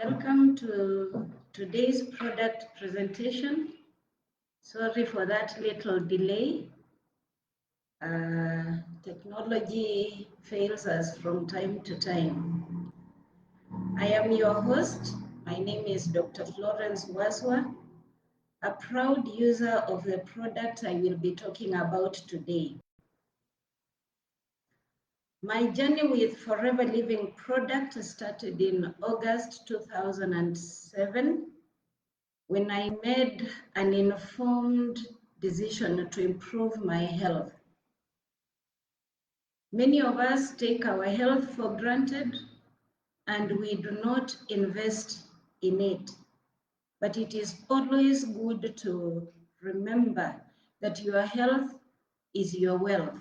Welcome to today's product presentation. Sorry for that little delay. Technology fails us from time to time. I am your host. My name is Dr. Florence Waswa, a proud user of the product I will be talking about today. My journey with Forever Living product started in August 2007 when I made an informed decision to improve my health. Many of us take our health for granted and we do not invest in it. But it is always good to remember that your health is your wealth.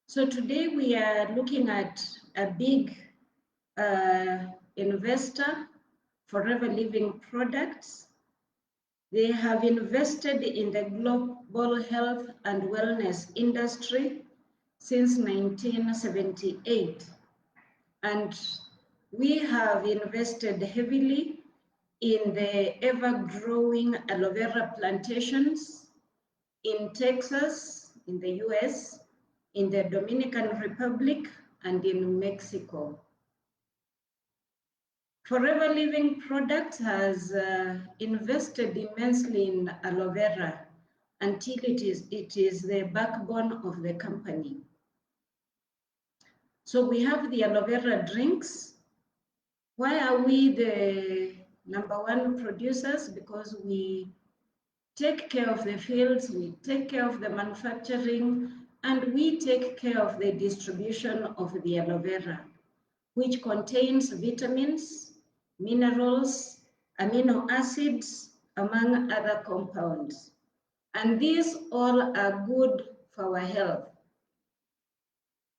So today we are looking at a big investor, Forever Living Products. They have invested in the global health and wellness industry since 1978. And we have invested heavily in the ever-growing aloe vera plantations in Texas, in the US, in the Dominican Republic, and in Mexico. Forever Living Products has invested immensely in aloe vera until it is the backbone of the company. So we have the aloe vera drinks. Why are we the #1 producers? Because we take care of the fields, we take care of the manufacturing, and we take care of the distribution of the aloe vera, which contains vitamins, minerals, amino acids, among other compounds. And these all are good for our health.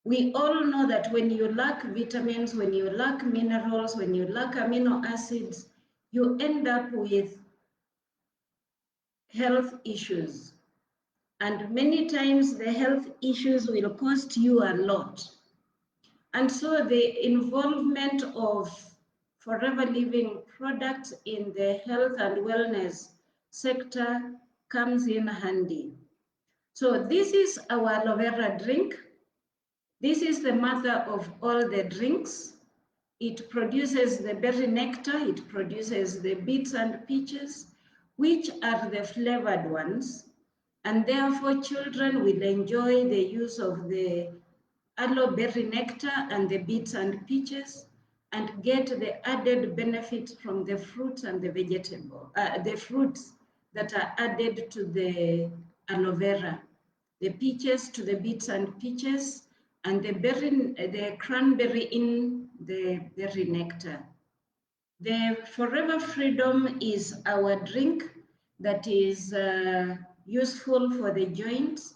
We all know that when you lack vitamins, when you lack minerals, when you lack amino acids, you end up with health issues. And many times the health issues will cost you a lot. And so the involvement of Forever Living products in the health and wellness sector comes in handy. So this is our aloe vera drink. This is the mother of all the drinks. It produces the berry nectar, it produces the beets and peaches, which are the flavored ones. And therefore children will enjoy the use of the aloe berry nectar and the beets and peaches and get the added benefits from the fruits and the fruits that are added to the aloe vera, the peaches to the beets and peaches, and the cranberry in the berry nectar. The Forever Freedom is our drink that is useful for the joints.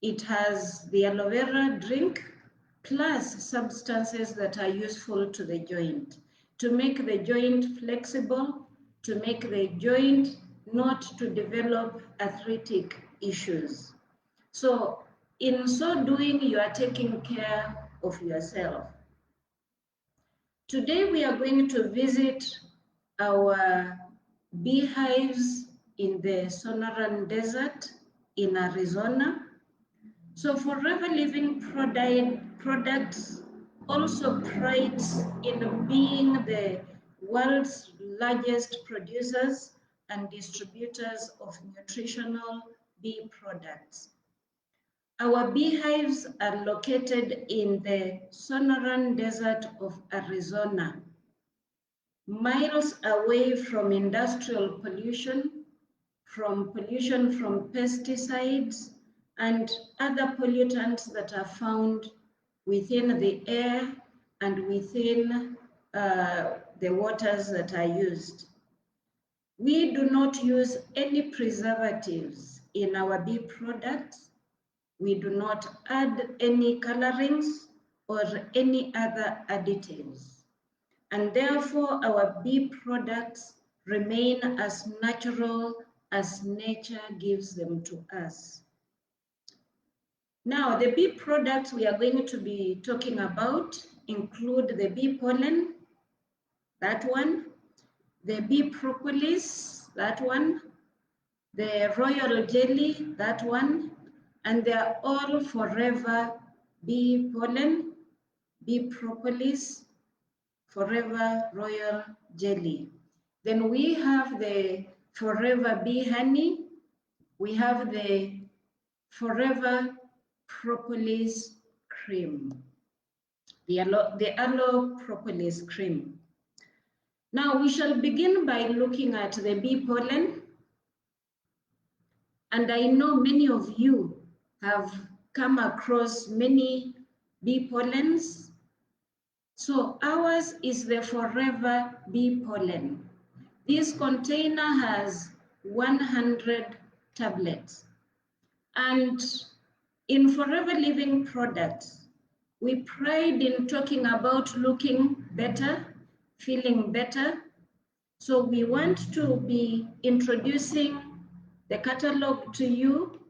It has the aloe vera drink plus substances that are useful to the joint, to make the joint flexible, to make the joint not to develop arthritic issues. So in so doing, you are taking care of yourself. Today we are going to visit our beehives in the Sonoran Desert in Arizona. So Forever Living products also prides in being the world's largest producers and distributors of nutritional bee products. Our beehives are located in the Sonoran Desert of Arizona, miles away from industrial pollution, from pesticides, and other pollutants that are found within the air and within the waters that are used. We do not use any preservatives in our bee products. We do not add any colorings or any other additives. And therefore, our bee products remain as natural as nature gives them to us. Now, the bee products we are going to be talking about include the bee pollen, that one, the bee propolis, that one, the royal jelly, that one, and they are all forever bee pollen, bee propolis, forever royal jelly. Then we have the forever bee honey, we have the forever propolis cream, the aloe propolis cream. Now we shall begin by looking at the bee pollen. And I know many of you have come across many bee pollens. So ours is the forever bee pollen. This container has 100 tablets. And in Forever Living products, we pride in talking about looking better, feeling better. So we want to be introducing the catalog to you.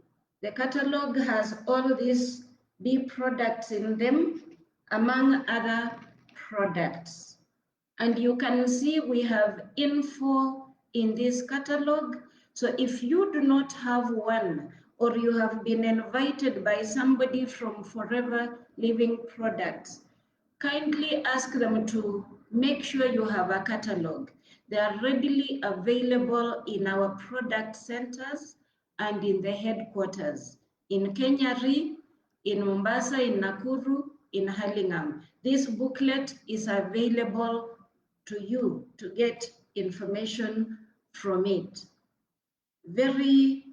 The catalog has all these bee products in them, among other products. And you can see we have info in this catalog. So if you do not have one, or you have been invited by somebody from Forever Living Products, kindly ask them to make sure you have a catalog. They are readily available in our product centers and in the headquarters in Kenyari, in Mombasa, in Nakuru, in Hurlingham. This booklet is available to you to get information from it. Very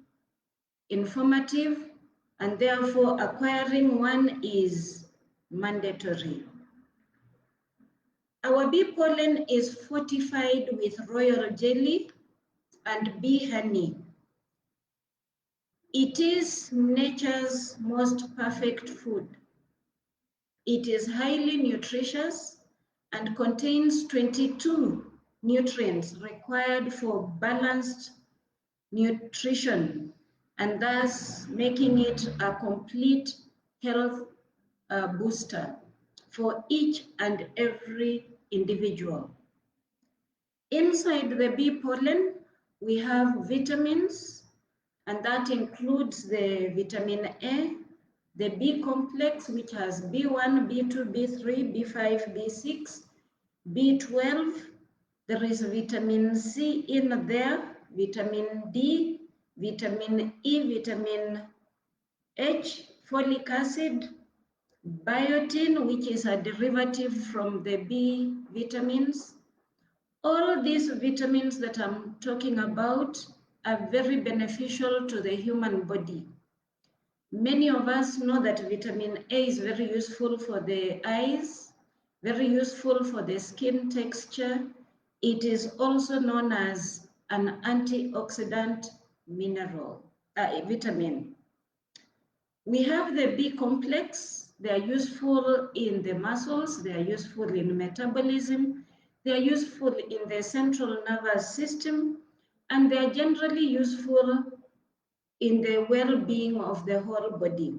informative, and therefore acquiring one is mandatory. Our bee pollen is fortified with royal jelly and bee honey. It is nature's most perfect food. It is highly nutritious and contains 22 nutrients required for balanced nutrition, and thus making it a complete health booster for each and every individual. Inside the bee pollen, we have vitamins, and that includes the vitamin A, the B complex, which has B1, B2, B3, B5, B6, B12. There is vitamin C in there, vitamin D, vitamin E, vitamin H, folic acid, biotin, which is a derivative from the B vitamins. All these vitamins that I'm talking about are very beneficial to the human body. Many of us know that vitamin A is very useful for the eyes, very useful for the skin texture. It is also known as an antioxidant vitamin. We have the B complex. They are useful in the muscles, they are useful in metabolism, they are useful in the central nervous system, and they are generally useful in the well-being of the whole body.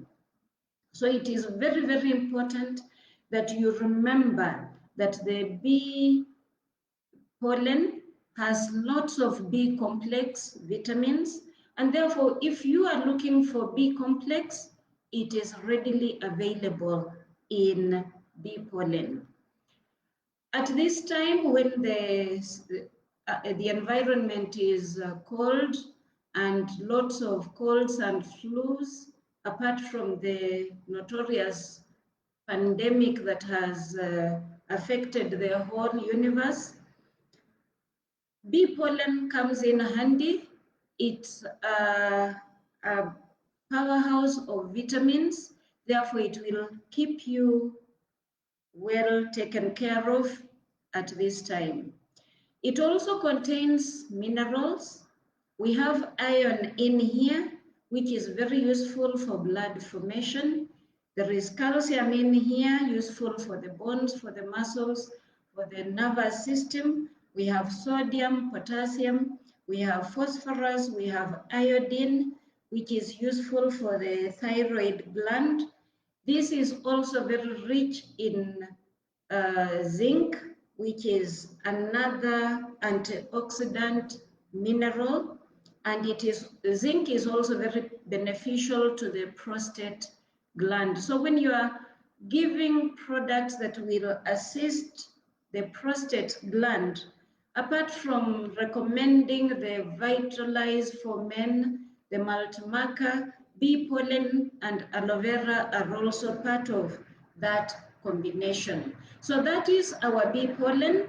So it is very, very important that you remember that the bee pollen has lots of B complex vitamins, and therefore if you are looking for B complex, it is readily available in bee pollen. At this time when the environment is cold and lots of colds and flus, apart from the notorious pandemic that has affected the whole universe, bee pollen comes in handy. It's a powerhouse of vitamins, therefore it will keep you well taken care of at this time. It also contains minerals. We have iron in here, which is very useful for blood formation. There is calcium in here, useful for the bones, for the muscles, for the nervous system. We have sodium, potassium, we have phosphorus, we have iodine, which is useful for the thyroid gland. This is also very rich in zinc, which is another antioxidant mineral, and zinc is also very beneficial to the prostate gland. So when you are giving products that will assist the prostate gland, apart from recommending the Vitalize for Men, the Multimaca, bee pollen and aloe vera are also part of that combination. So that is our bee pollen,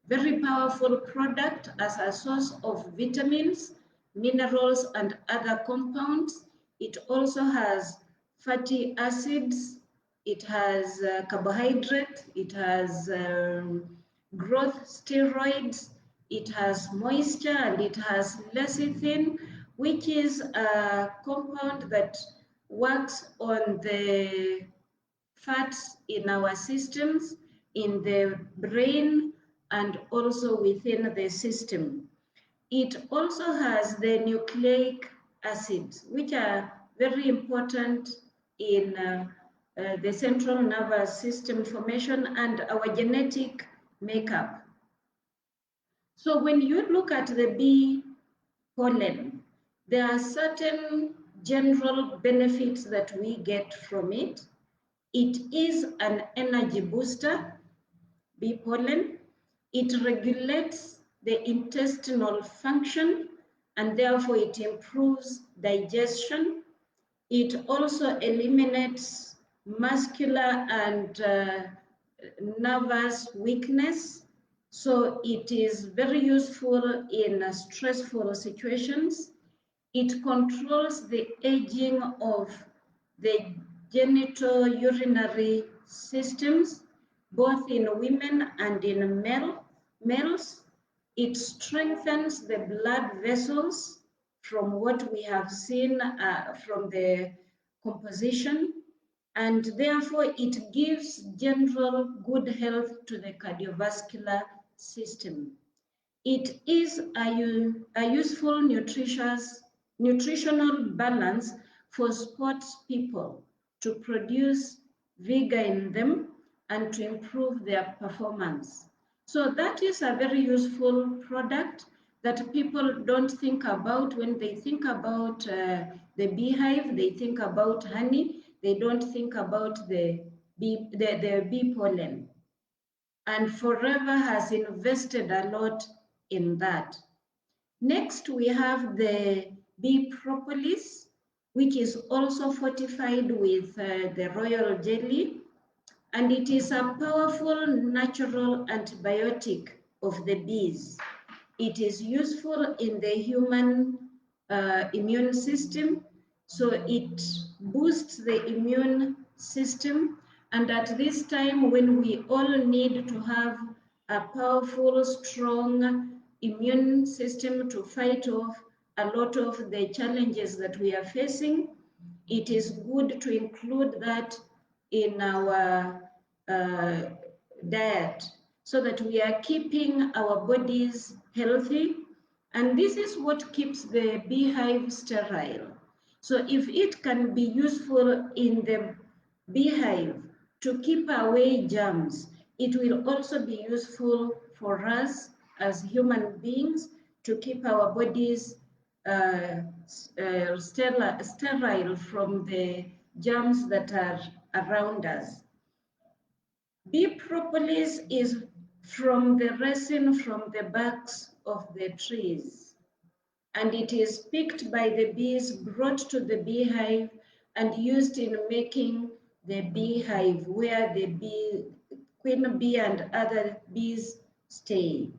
very powerful product as a source of vitamins, minerals, and other compounds. It also has fatty acids, it has carbohydrate, it has growth steroids, it has moisture, and it has lecithin, which is a compound that works on the fats in our systems, in the brain, and also within the system. It also has the nucleic acids, which are very important in the central nervous system formation and our genetic makeup. So when you look at the bee pollen, there are certain general benefits that we get from it. It is an energy booster, bee pollen. It regulates the intestinal function and therefore it improves digestion. It also eliminates muscular and nervous weakness. So it is very useful in stressful situations. It controls the aging of the genital urinary systems, both in women and in males. It strengthens the blood vessels from what we have seen from the composition, and therefore it gives general good health to the cardiovascular system. It is a useful nutritional balance for sports people to produce vigor in them and to improve their performance. So that is a very useful product that people don't think about. When they think about the beehive, they think about honey. They don't think about the bee pollen. And Forever has invested a lot in that. Next, we have the bee propolis, which is also fortified with the royal jelly, and it is a powerful natural antibiotic of the bees. It is useful in the human immune system, so it boosts the immune system. And at this time, when we all need to have a powerful, strong immune system to fight off a lot of the challenges that we are facing, it is good to include that in our diet so that we are keeping our bodies healthy. And this is what keeps the beehive sterile. So if it can be useful in the beehive to keep away germs, it will also be useful for us as human beings to keep our bodies sterile from the germs that are around us. Bee propolis is from the resin from the barks of the trees, and it is picked by the bees, brought to the beehive, and used in making the beehive where the queen bee and other bees stay.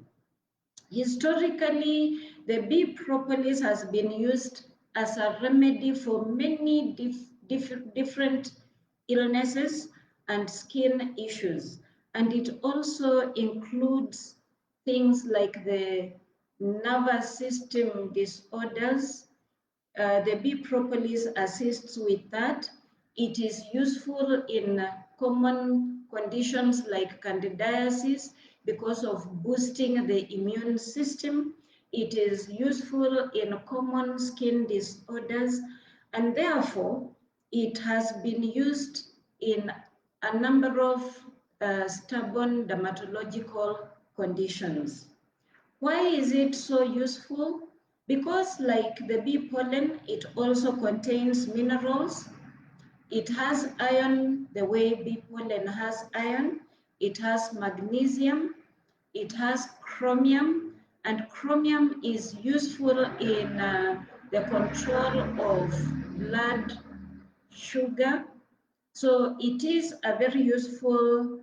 Historically, the bee propolis has been used as a remedy for many different illnesses and skin issues. And it also includes things like the nervous system disorders. The bee propolis assists with that. It is useful in common conditions like candidiasis because of boosting the immune system. It is useful in common skin disorders, and therefore it has been used in a number of stubborn dermatological conditions. Why is it so useful? Because like the bee pollen, it also contains minerals. It has iron the way bee pollen has iron. It has magnesium. It has chromium. And chromium is useful in the control of blood sugar. So it is a very useful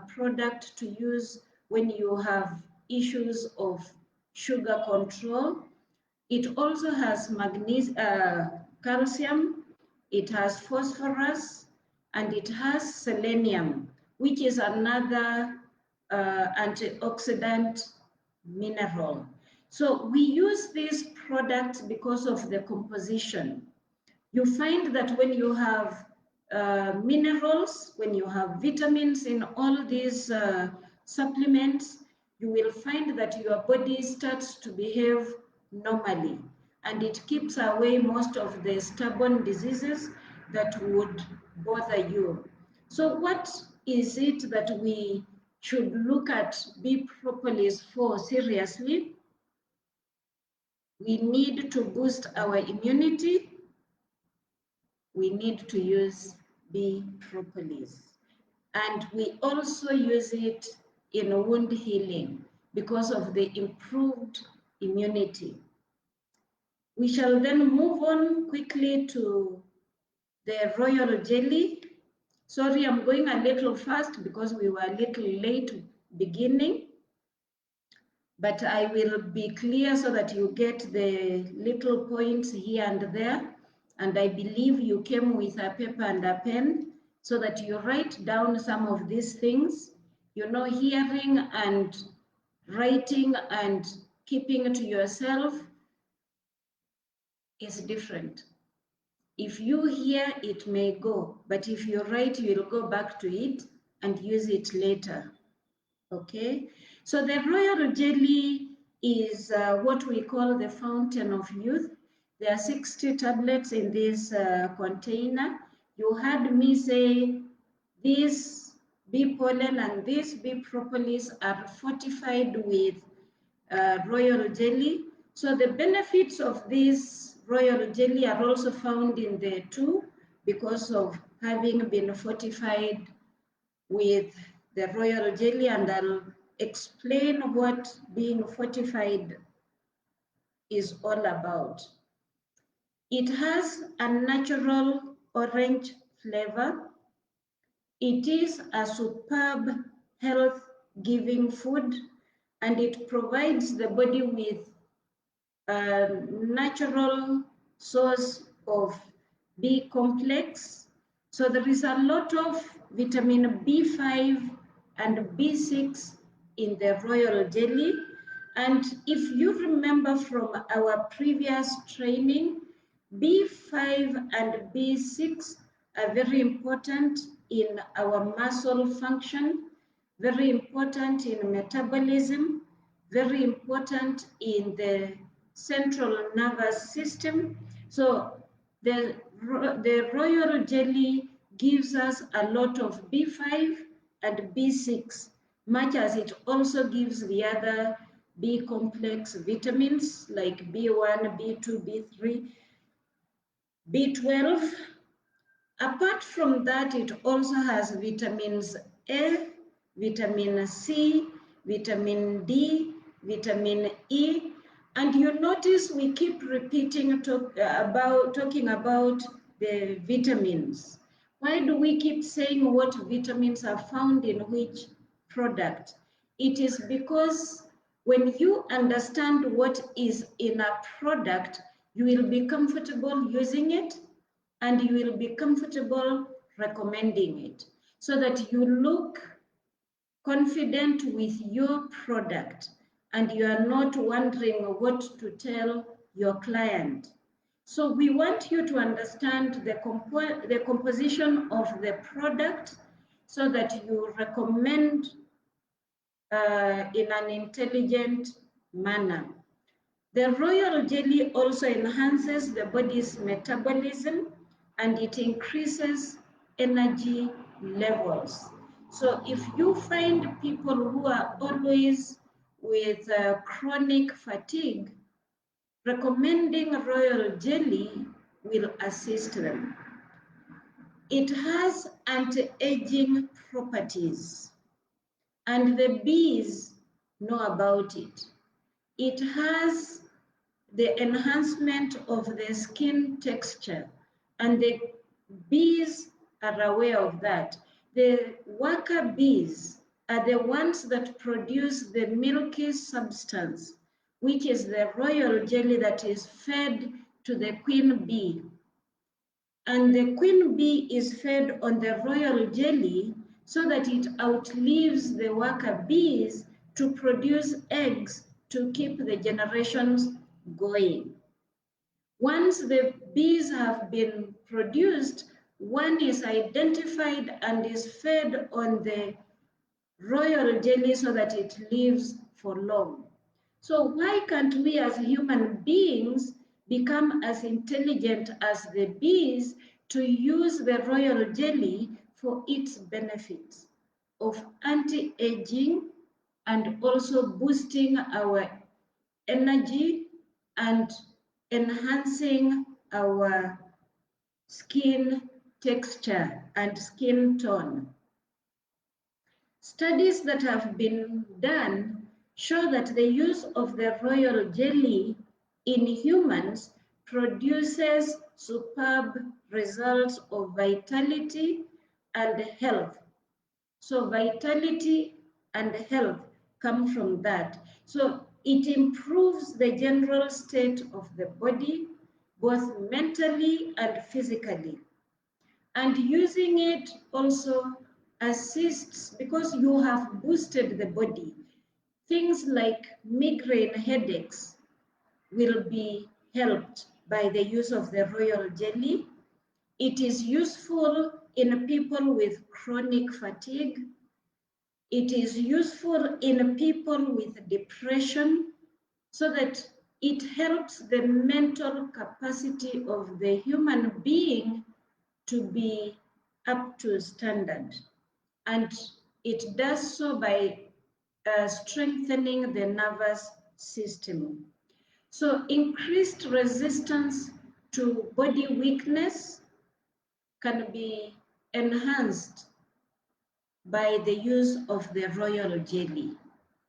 product to use when you have issues of sugar control. It also has calcium, it has phosphorus, and it has selenium, which is another antioxidant mineral. So we use these products because of the composition. You find that when you have minerals, when you have vitamins in all these supplements, you will find that your body starts to behave normally, and it keeps away most of the stubborn diseases that would bother you. So what is it that we should look at bee propolis for seriously? We need to boost our immunity. We need to use bee propolis. And we also use it in wound healing because of the improved immunity. We shall then move on quickly to the royal jelly. Sorry, I'm going a little fast because we were a little late beginning, but I will be clear so that you get the little points here and there. And I believe you came with a paper and a pen so that you write down some of these things. You know, hearing and writing and keeping to yourself is different. If you hear, it may go, but if you write, you will go back to it and use it later. Okay, so the royal jelly is what we call the fountain of youth. There are 60 tablets in this container. You heard me say this bee pollen and this bee propolis are fortified with royal jelly. So the benefits of this royal jelly are also found in the two because of having been fortified with the royal jelly, and I'll explain what being fortified is all about. It has a natural orange flavor. It is a superb health-giving food, and it provides the body with a natural source of B complex. So there is a lot of vitamin B5 and B6 in the royal jelly. And if you remember from our previous training, B5 and B6 are very important in our muscle function, very important in metabolism, very important in the central nervous system. So the royal jelly gives us a lot of B5 and B6, much as it also gives the other B complex vitamins like B1, B2, B3, B12. Apart from that, it also has vitamins A, vitamin C, vitamin D, vitamin E, and you notice we keep repeating talking about the vitamins. Why do we keep saying what vitamins are found in which product? It is because when you understand what is in a product, you will be comfortable using it, and you will be comfortable recommending it so that you look confident with your product and you are not wondering what to tell your client. So we want you to understand the composition of the product so that you recommend in an intelligent manner. The royal jelly also enhances the body's metabolism and it increases energy levels. So if you find people who are always with chronic fatigue, recommending royal jelly will assist them. It has anti-aging properties, and the bees know about it. It has the enhancement of the skin texture, and the bees are aware of that. The worker bees are the ones that produce the milky substance, which is the royal jelly that is fed to the queen bee. And the queen bee is fed on the royal jelly so that it outlives the worker bees to produce eggs to keep the generations going. Once the bees have been produced, one is identified and is fed on the royal jelly so that it lives for long. So why can't we as human beings become as intelligent as the bees to use the royal jelly for its benefits of anti-aging and also boosting our energy and enhancing our skin texture and skin tone? Studies that have been done show that the use of the royal jelly in humans produces superb results of vitality and health. So vitality and health come from that. So it improves the general state of the body, both mentally and physically. And using it also assists because you have boosted the body. Things like migraine headaches will be helped by the use of the royal jelly. It is useful in people with chronic fatigue. It is useful in people with depression so that it helps the mental capacity of the human being to be up to standard. And it does so by strengthening the nervous system. So increased resistance to body weakness can be enhanced by the use of the royal jelly.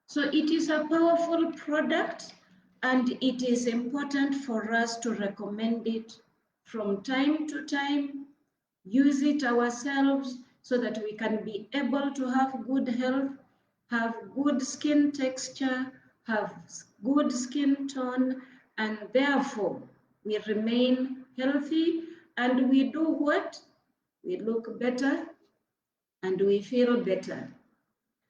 So it is a powerful product, and it is important for us to recommend it from time to time, use it ourselves so that we can be able to have good health, have good skin texture, have good skin tone, and therefore we remain healthy and we do what? We look better and we feel better.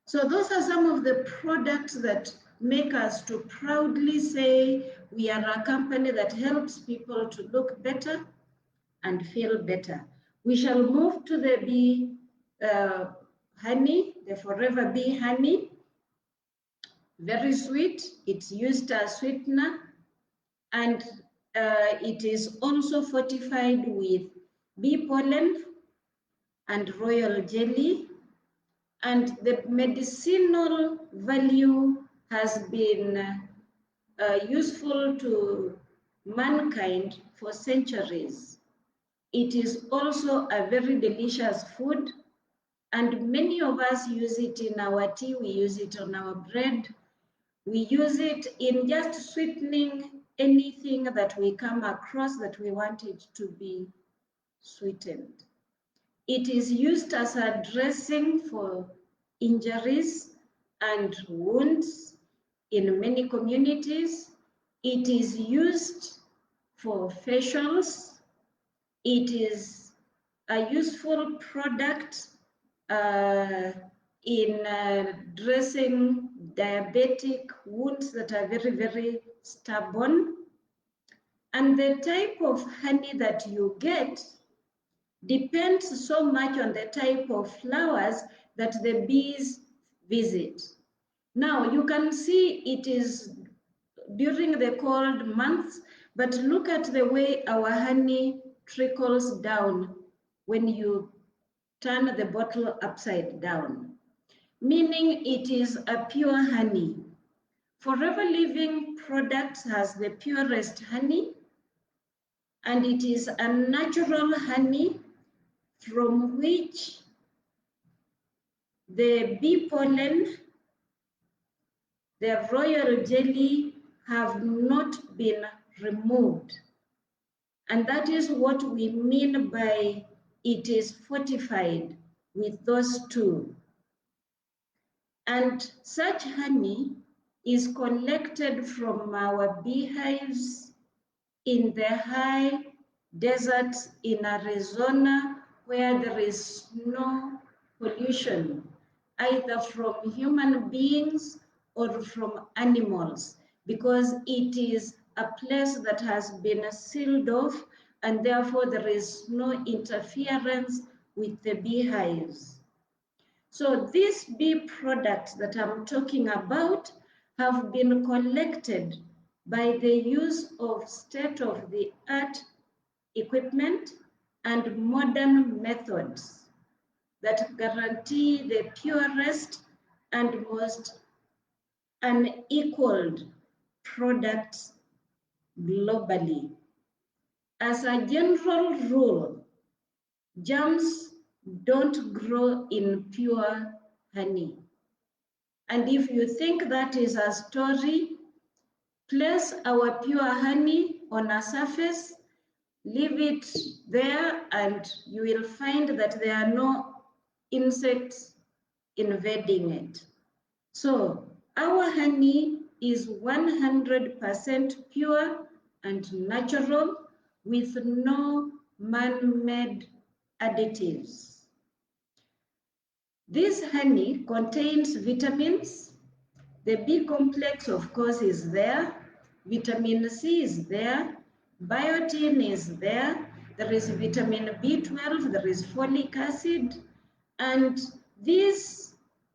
So those are some of the products that make us to proudly say we are a company that helps people to look better and feel better. We shall move to the bee honey, the forever bee honey. Very sweet. It's used as sweetener, and it is also fortified with bee pollen and royal jelly. And the medicinal value has been useful to mankind for centuries. It is also a very delicious food, and many of us use it in our tea, we use it on our bread, we use it in just sweetening anything that we come across that we want it to be sweetened. It is used as a dressing for injuries and wounds in many communities. It is used for facials. It is a useful product in dressing diabetic wounds that are very, very stubborn. And the type of honey that you get depends so much on the type of flowers that the bees visit. Now, you can see it is during the cold months, but look at the way our honey trickles down when you turn the bottle upside down, meaning it is a pure honey. Forever Living Products has the purest honey, and it is a natural honey from which the bee pollen, the royal jelly have not been removed. And that is what we mean by it is fortified with those two. And such honey is collected from our beehives in the high deserts in Arizona, where there is no pollution, either from human beings or from animals, because it is a place that has been sealed off, and therefore there is no interference with the beehives. So these bee products that I'm talking about have been collected by the use of state-of-the-art equipment and modern methods that guarantee the purest and most unequaled products globally. As a general rule, germs don't grow in pure honey. And if you think that is a story, place our pure honey on a surface, leave it there, and you will find that there are no insects invading it. So our honey is 100% pure and natural with no man-made additives. This honey contains vitamins. The B complex, of course, is there. Vitamin C is there. Biotin is there. There is vitamin B12. There is folic acid. And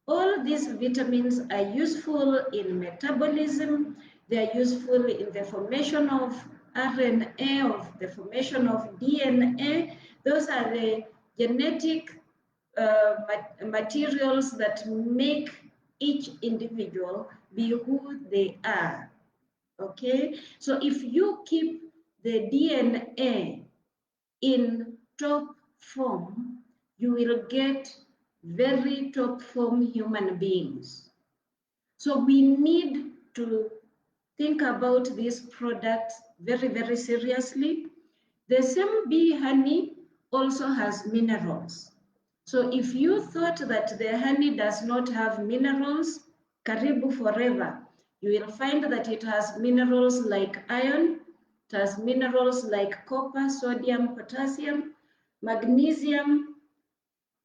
all these vitamins are useful in metabolism. They are useful in the formation of RNA, of the formation of DNA. Those are the genetic materials that make each individual be who they are. Okay, so if you keep the DNA in top form, you will get very top form human beings. So we need to think about these products very, very seriously. The same bee honey also has minerals. So if you thought that the honey does not have minerals, karibu forever. You will find that it has minerals like iron, it has minerals like copper, sodium, potassium, magnesium,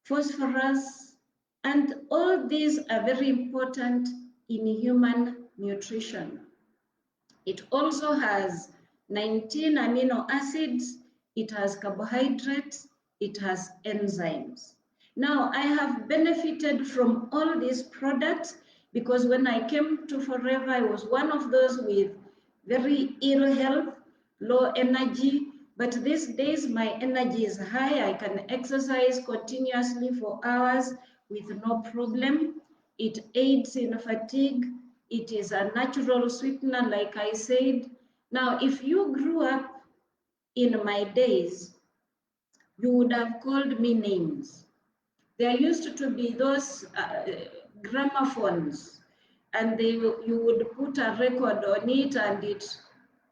phosphorus, and all these are very important in human nutrition. It also has 19 amino acids, it has carbohydrates, it has enzymes. Now, I have benefited from all these products because when I came to Forever, I was one of those with very ill health, low energy, but these days my energy is high. I can exercise continuously for hours with no problem. It aids in fatigue. It is a natural sweetener, like I said. Now, if you grew up in my days, you would have called me names. There used to be those gramophones, and you would put a record on it, and it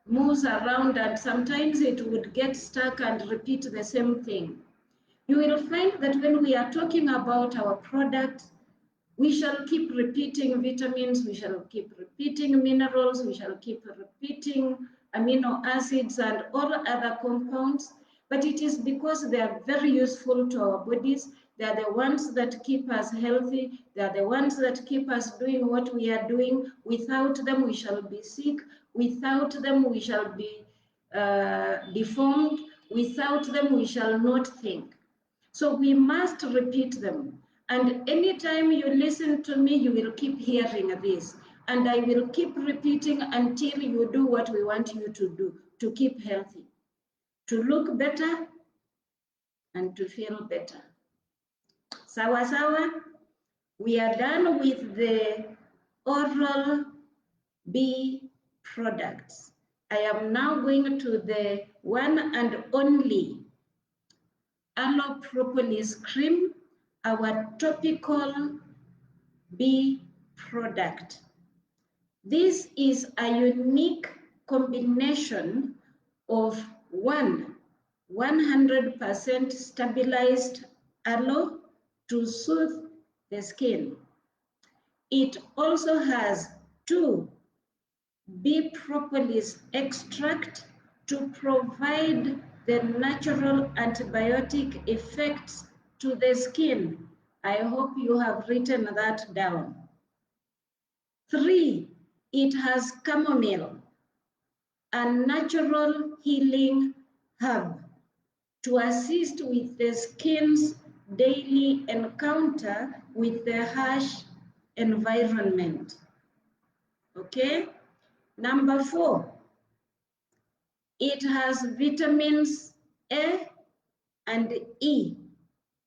moves around, and sometimes it would get stuck and repeat the same thing. You will find that when we are talking about our product, we shall keep repeating vitamins, we shall keep repeating minerals, we shall keep repeating amino acids and all other compounds, but it is because they are very useful to our bodies. They are the ones that keep us healthy. They are the ones that keep us doing what we are doing. Without them, we shall be sick. Without them, we shall be deformed. Without them, we shall not think. So we must repeat them. And anytime you listen to me, you will keep hearing this. And I will keep repeating until you do what we want you to do, to keep healthy, to look better, and to feel better. Sawa sawa? We are done with the oral B products. I am now going to the one and only aloe propolis cream, our topical B product. This is a unique combination of 100% stabilized aloe to soothe the skin. It also has 2 bee propolis extract to provide the natural antibiotic effects to the skin. I hope you have written that down. 3, it has chamomile, a natural healing herb to assist with the skin's daily encounter with the harsh environment. Okay? Number 4, it has vitamins A and E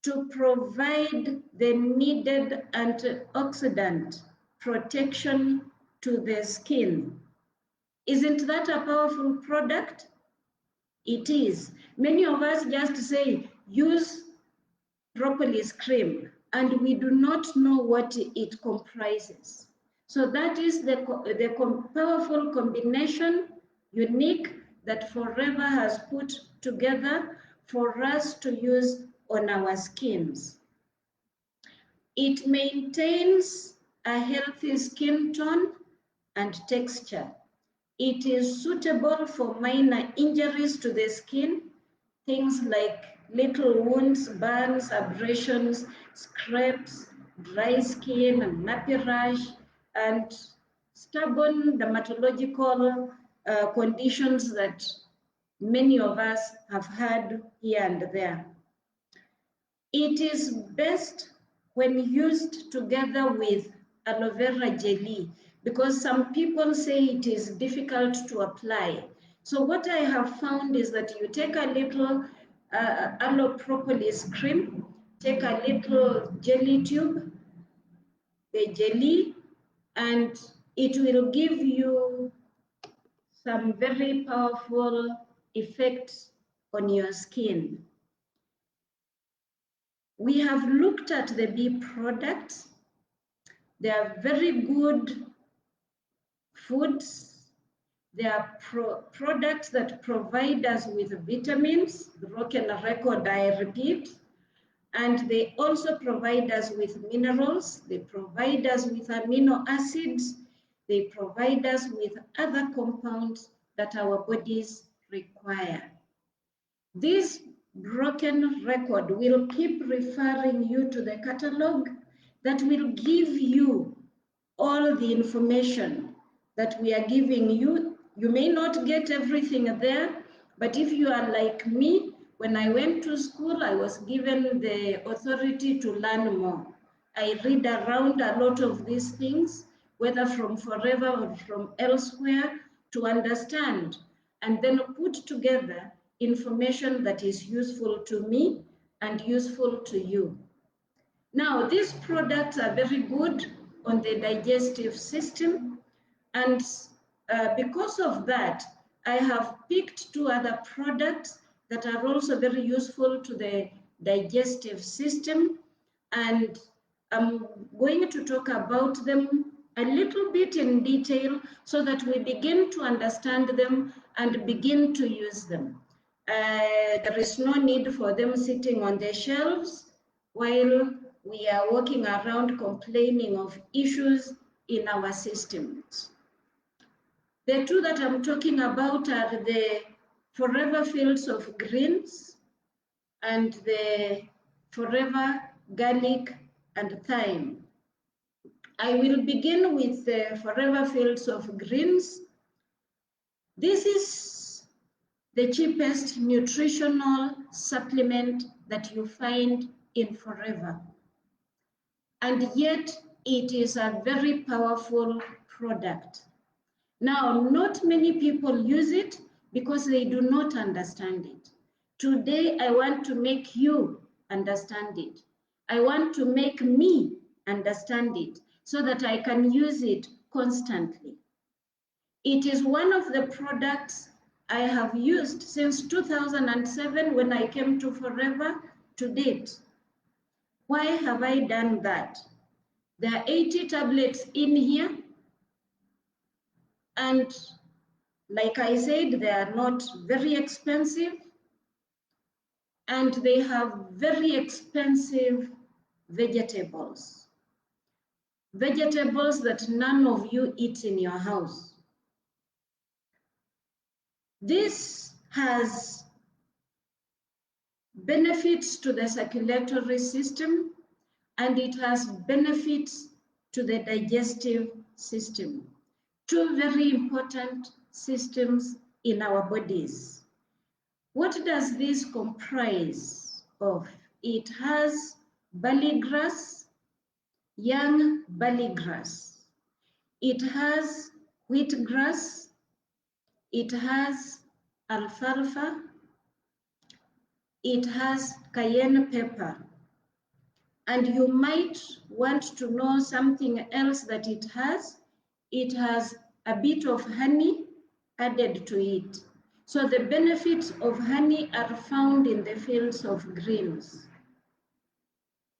to provide the needed antioxidant protection to the skin. Isn't that a powerful product? It is. Many of us just say, use propolis cream, and we do not know what it comprises. So that is the powerful combination, unique, that Forever has put together for us to use on our skins. It maintains a healthy skin tone and texture. It is suitable for minor injuries to the skin, things like little wounds, burns, abrasions, scrapes, dry skin, nappy rash, and stubborn dermatological conditions that many of us have had here and there. It is best when used together with aloe vera jelly, because some people say it is difficult to apply. So what I have found is that you take a little aloe propolis cream, take a little jelly tube, the jelly, and it will give you some very powerful effects on your skin. We have looked at the bee products. They are very good foods. They are products that provide us with vitamins, broken record, I repeat, and they also provide us with minerals. They provide us with amino acids. They provide us with other compounds that our bodies require. This broken record will keep referring you to the catalog that will give you all the information that we are giving you. You may not get everything there, but if you are like me, when I went to school, I was given the authority to learn more. I read around a lot of these things, whether from Forever or from elsewhere, to understand and then put together information that is useful to me and useful to you. Now, these products are very good on the digestive system, and because of that, I have picked 2 other products that are also very useful to the digestive system, and I'm going to talk about them a little bit in detail so that we begin to understand them and begin to use them. There is no need for them sitting on the shelves while we are walking around complaining of issues in our systems. The 2 that I'm talking about are the Forever Fields of Greens and the Forever Garlic and Thyme. I will begin with the Forever Fields of Greens. This is the cheapest nutritional supplement that you find in Forever. And yet it is a very powerful product. Now, not many people use it because they do not understand it. Today, I want to make you understand it. I want to make me understand it so that I can use it constantly. It is one of the products I have used since 2007 when I came to Forever to date. Why have I done that? There are 80 tablets in here, and like I said, they are not very expensive, and they have very expensive vegetables. Vegetables that none of you eat in your house. This has benefits to the circulatory system, and it has benefits to the digestive system. Two very important systems in our bodies. What does this comprise of? It has barley grass, young barley grass. It has wheat grass. It has alfalfa. It has cayenne pepper. And you might want to know something else that it has. It has a bit of honey added to it. So the benefits of honey are found in the fields of greens.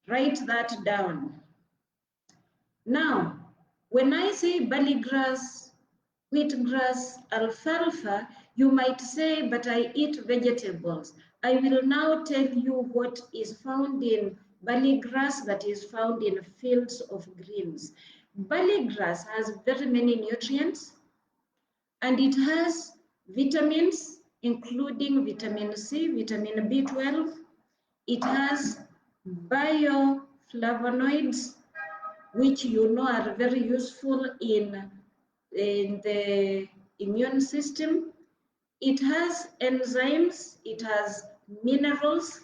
Write that down. Now, when I say barley grass, wheatgrass, alfalfa, you might say, but I eat vegetables. I will now tell you what is found in barley grass that is found in fields of greens. Barley grass has very many nutrients, and it has vitamins, including vitamin C, vitamin B12. It has bioflavonoids, which you know are very useful in the immune system. It has enzymes, it has minerals,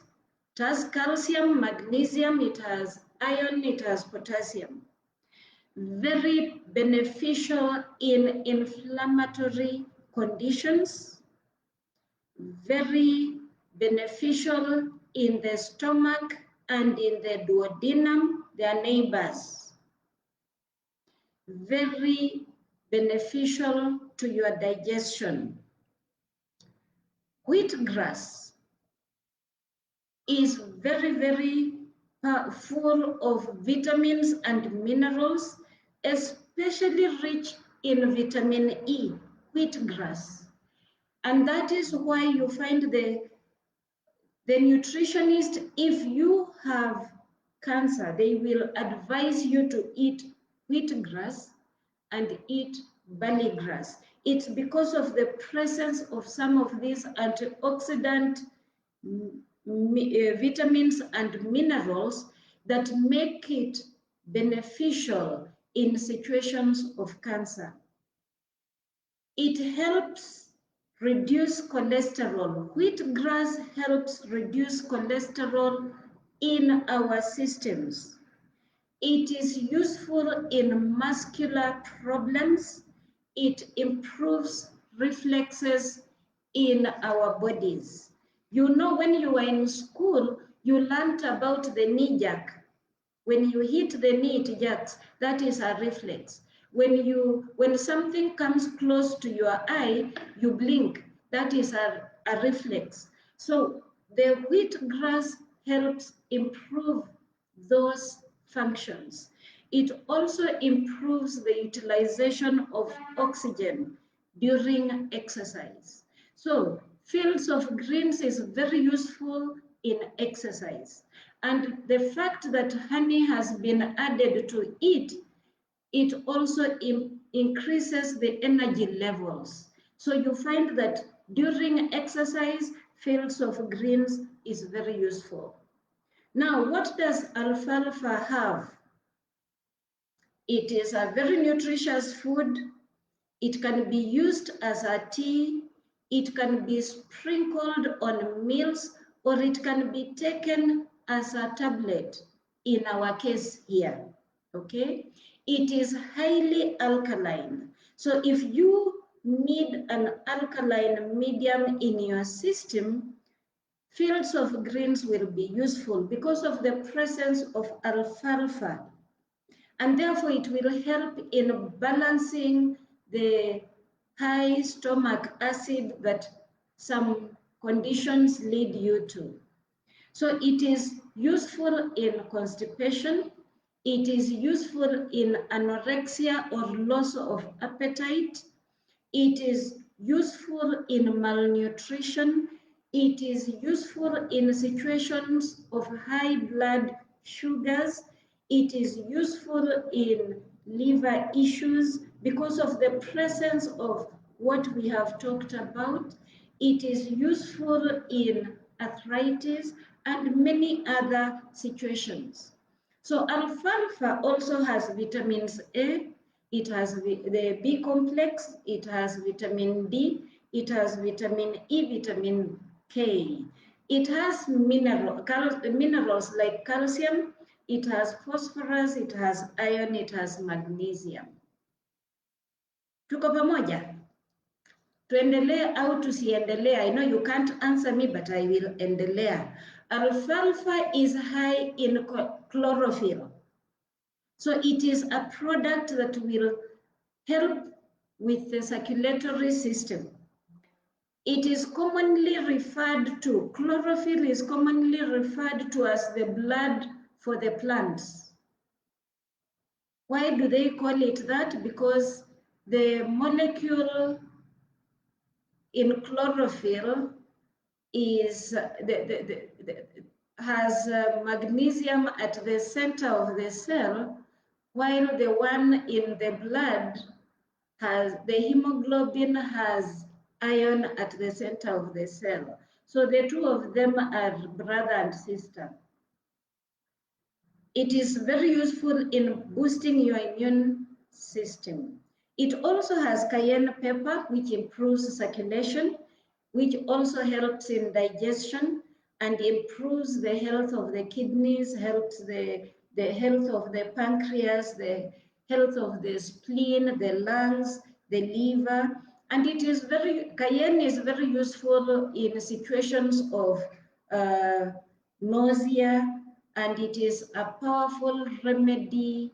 it has calcium, magnesium, it has iron, it has potassium. Very beneficial in inflammatory conditions, very beneficial in the stomach and in the duodenum, their neighbors. Very beneficial to your digestion. Wheatgrass is very, very full of vitamins and minerals, especially rich in vitamin E, wheatgrass. And that is why you find the nutritionist, if you have cancer, they will advise you to eat wheatgrass and eat barley grass. It's because of the presence of some of these antioxidant vitamins and minerals that make it beneficial in situations of cancer. It helps reduce cholesterol. Wheatgrass helps reduce cholesterol in our systems. It is useful in muscular problems. It improves reflexes in our bodies. You know, when you were in school, you learned about the knee jerk. When you hit the knee, it jerks. That is a reflex. When something comes close to your eye, you blink. That is a reflex. So the wheatgrass helps improve those functions. It also improves the utilization of oxygen during exercise. So fields of greens is very useful in exercise. And the fact that honey has been added to it, it also increases the energy levels. So you find that during exercise, fields of greens is very useful. Now, what does alfalfa have? It is a very nutritious food. It can be used as a tea. It can be sprinkled on meals, or it can be taken as a tablet in our case here, okay? It is highly alkaline. So if you need an alkaline medium in your system, fields of greens will be useful because of the presence of alfalfa, and therefore it will help in balancing the high stomach acid that some conditions lead you to. So it is useful in constipation, it is useful in anorexia or loss of appetite, it is useful in malnutrition, it is useful in situations of high blood sugars, it is useful in liver issues because of the presence of what we have talked about. It is useful in arthritis and many other situations. So alfalfa also has vitamins A, it has the B complex, it has vitamin D, it has vitamin E, vitamin K. It has minerals like calcium, it has phosphorus, it has iron, it has magnesium. Tuko pamoja? Tuendelee au tusiendelee? I know you can't answer me, but I will endelea. Alfalfa is high in chlorophyll. So it is a product that will help with the circulatory system. It is commonly referred to, chlorophyll is commonly referred to as the blood for the plants. Why do they call it that? Because the molecule in chlorophyll is has magnesium at the center of the cell, while the one in the blood has, the hemoglobin has iron at the center of the cell. So the two of them are brother and sister. It is very useful in boosting your immune system. It also has cayenne pepper, which improves circulation, which also helps in digestion and improves the health of the kidneys, helps the health of the pancreas, the health of the spleen, the lungs, the liver. And it is cayenne is very useful in situations of nausea, and it is a powerful remedy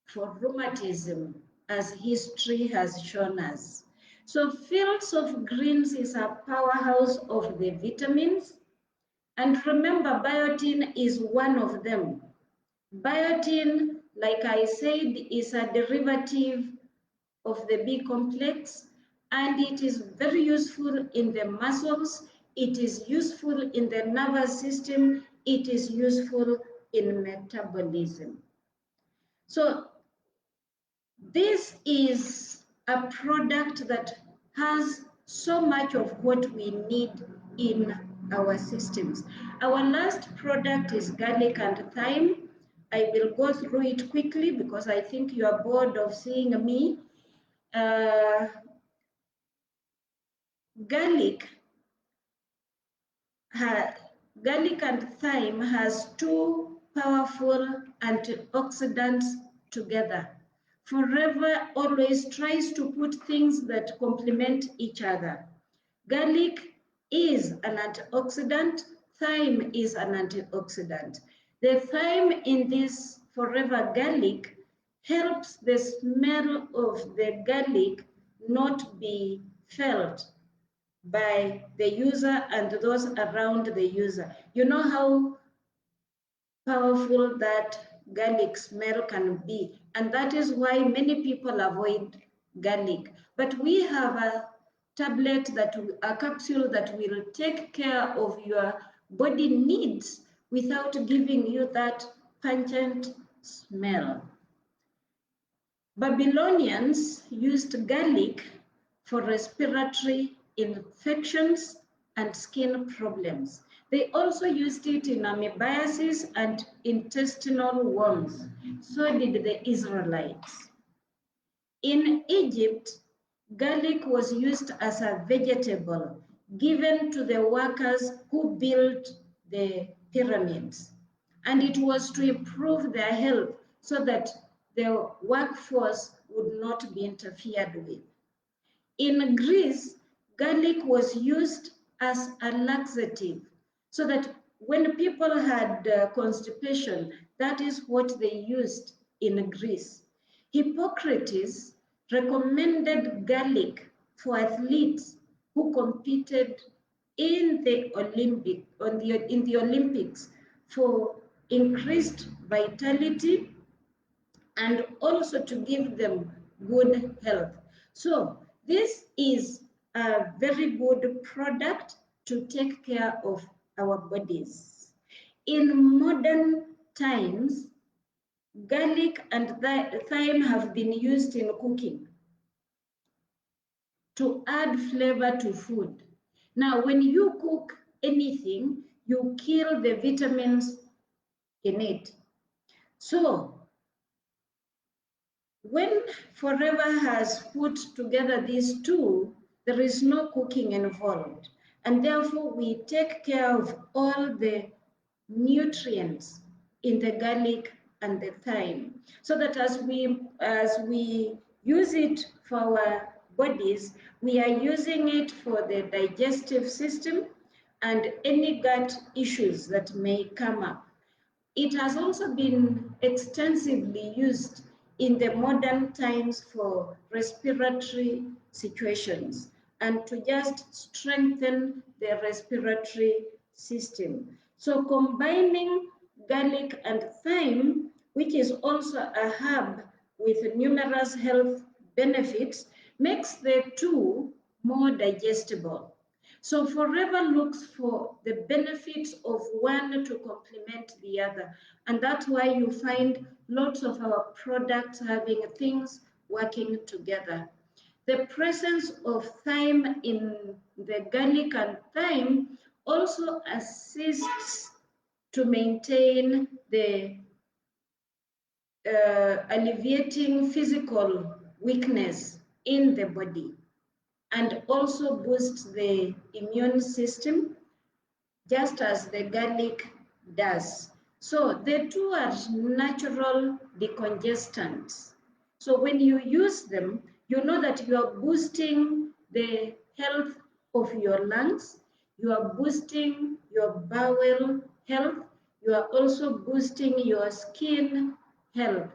for rheumatism, as history has shown us. So fields of greens is a powerhouse of the vitamins. And remember, biotin is one of them. Biotin, like I said, is a derivative of the B complex, and it is very useful in the muscles, it is useful in the nervous system, it is useful in metabolism. So this is a product that has so much of what we need in our systems. Our last product is garlic and thyme. I will go through it quickly because I think you are bored of seeing me. Garlic and thyme has two powerful antioxidants together. Forever always tries to put things that complement each other. Garlic is an antioxidant, thyme is an antioxidant. The thyme in this Forever garlic helps the smell of the garlic not be felt by the user and those around the user. You know how powerful that garlic smell can be, and that is why many people avoid garlic. But we have a capsule that will take care of your body needs without giving you that pungent smell. Babylonians used garlic for respiratory infections and skin problems. They also used it in amoebiasis and intestinal wounds. So did the Israelites. In Egypt, garlic was used as a vegetable given to the workers who built the pyramids. And it was to improve their health so that the workforce would not be interfered with. In Greece, garlic was used as a laxative, so that when people had constipation, that is what they used in Greece. Hippocrates recommended garlic for athletes who competed in the Olympics for increased vitality and also to give them good health. So this is a very good product to take care of our bodies. In modern times, garlic and thyme have been used in cooking to add flavor to food. Now, when you cook anything, you kill the vitamins in it. So when Forever has put together these two, there is no cooking involved. And therefore, we take care of all the nutrients in the garlic and the thyme, so that as we use it for our bodies, we are using it for the digestive system and any gut issues that may come up. It has also been extensively used in the modern times for respiratory situations and to just strengthen the respiratory system. So combining garlic and thyme, which is also a herb with numerous health benefits, makes the two more digestible. So Forever looks for the benefits of one to complement the other. And that's why you find lots of our products having things working together. The presence of thyme in the garlic and thyme also assists to maintain the alleviating physical weakness in the body and also boosts the immune system just as the garlic does. So the two are natural decongestants. So when you use them, you know that you are boosting the health of your lungs, you are boosting your bowel health, you are also boosting your skin health.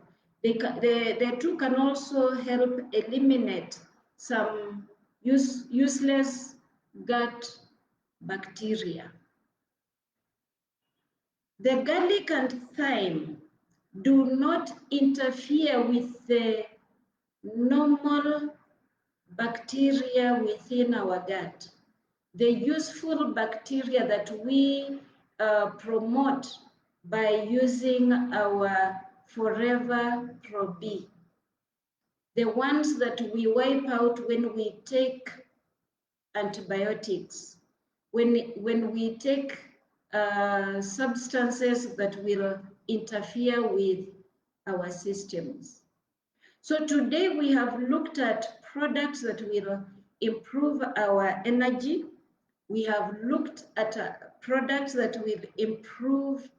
The two can also help eliminate some useless gut bacteria. The garlic and thyme do not interfere with the normal bacteria within our gut. The useful bacteria that we promote by using our Forever Pro B. The ones that we wipe out when we take antibiotics, when we take substances that will interfere with our systems. So today we have looked at products that will improve our energy. We have looked at products that will improve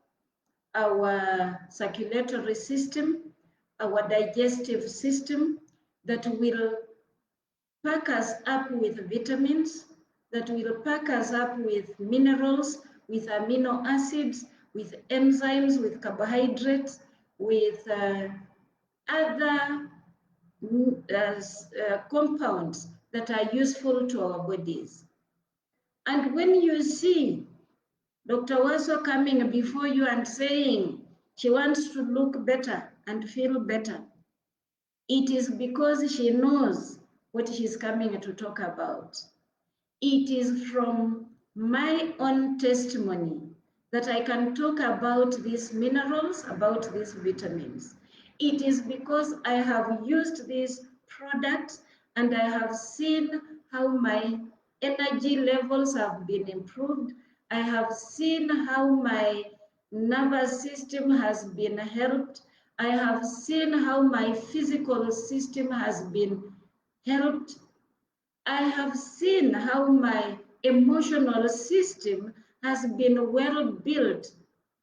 our circulatory system, our digestive system, that will pack us up with vitamins, that will pack us up with minerals, with amino acids, with enzymes, with carbohydrates, with other compounds that are useful to our bodies. And when you see Dr. Waswa coming before you and saying she wants to look better and feel better, it is because she knows what she's coming to talk about. It is from my own testimony that I can talk about these minerals, about these vitamins. It is because I have used these products and I have seen how my energy levels have been improved. I have seen how my nervous system has been helped. I have seen how my physical system has been helped. I have seen how my emotional system has been well built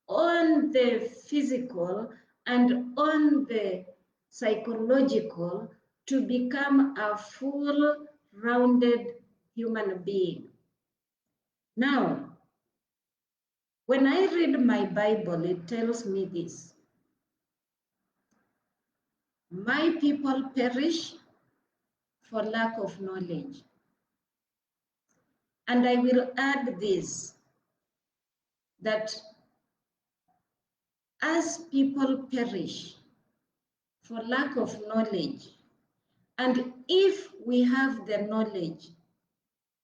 on the physical and on the psychological to become a full rounded human being. Now, when I read my Bible, it tells me this: my people perish for lack of knowledge. And I will add this, that as people perish for lack of knowledge, and if we have the knowledge,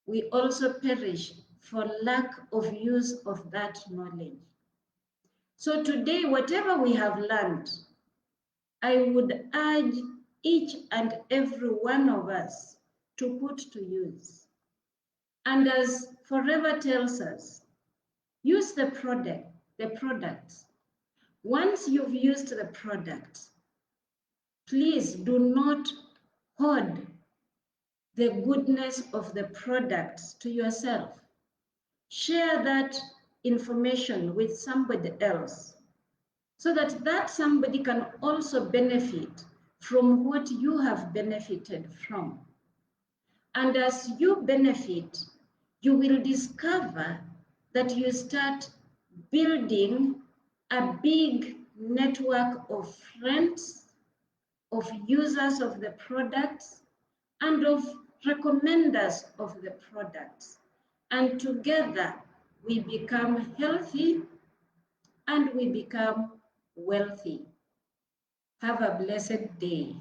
we also perish for lack of use of that knowledge. So today, whatever we have learned, I would urge each and every one of us to put to use. And as Forever tells us, use the products. Once you've used the product, please do not hoard the goodness of the products to yourself. Share that information with somebody else so that that somebody can also benefit from what you have benefited from. And as you benefit, you will discover that you start building a big network of friends, of users of the products, and of recommenders of the products. And together we become healthy and we become wealthy. Have a blessed day.